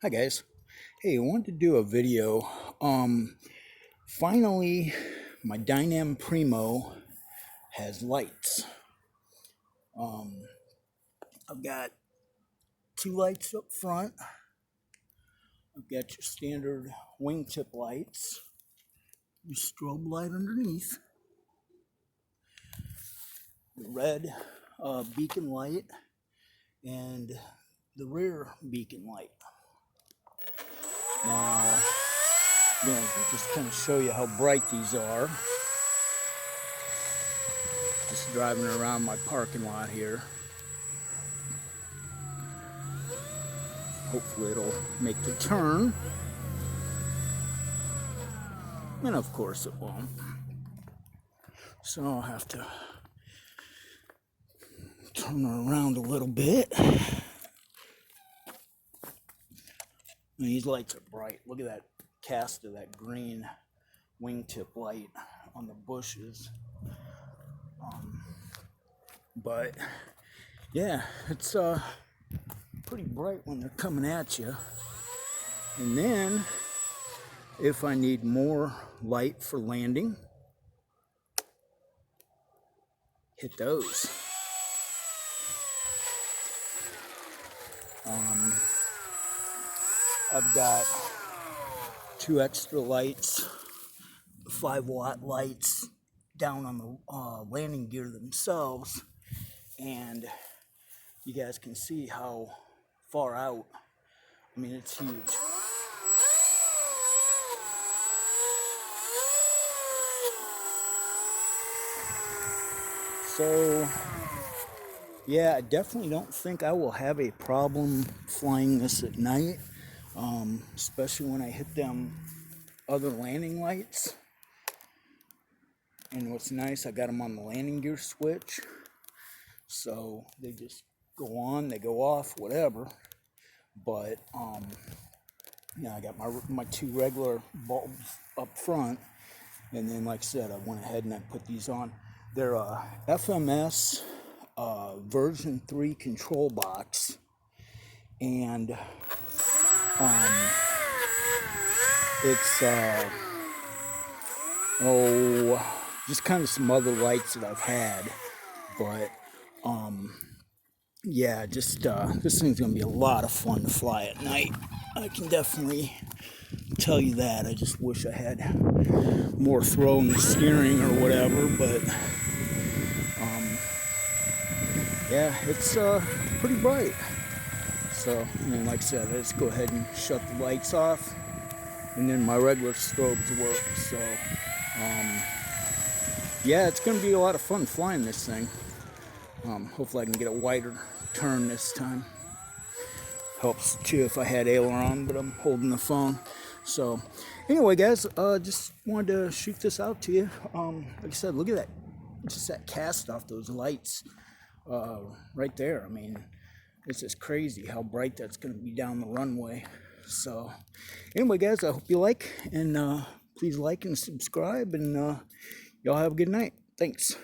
Hi guys. Hey, I wanted to do a video. Finally my Dynam Primo has lights. I've got two lights up front. I've got your standard wingtip lights, your strobe light underneath, the red beacon light, and the rear beacon light. Now, I'm going to just kind of show you how bright these are. Just driving around my parking lot here. Hopefully it'll make the turn. And of course it won't. So I'll have to turn her around a little bit. And these lights are bright. Look at that cast of that green wingtip light on the bushes. But yeah, it's pretty bright when they're coming at you. And then if I need more light for landing, hit those. I've got two extra lights, 5-watt lights down on the landing gear themselves, and you guys can see how far out. I mean, it's huge. So yeah, I definitely don't think I will have a problem flying this at night, especially when I hit them other landing lights. And what's nice, I got them on the landing gear switch, so they just go on, they go off, whatever. But yeah, I got my two regular bulbs up front, and then like I said, I went ahead and I put these on. They're a FMS version 3 control box, and it's just kind of some other lights that I've had, but yeah, just this thing's gonna be a lot of fun to fly at night. I can definitely tell you that. I just wish I had more throw in the steering or whatever, but yeah, it's pretty bright. So, and then like I said, I just go ahead and shut the lights off, and then my regular strobes work. So yeah, it's gonna be a lot of fun flying this thing. Hopefully I can get a wider turn this time. Helps too if I had aileron, but I'm holding the phone. So anyway guys, just wanted to shoot this out to you. Like I said, look at that, just that cast off those lights right there. I mean, it's just crazy how bright that's going to be down the runway. So anyway guys, I hope you like, and please like and subscribe, and y'all have a good night. Thanks.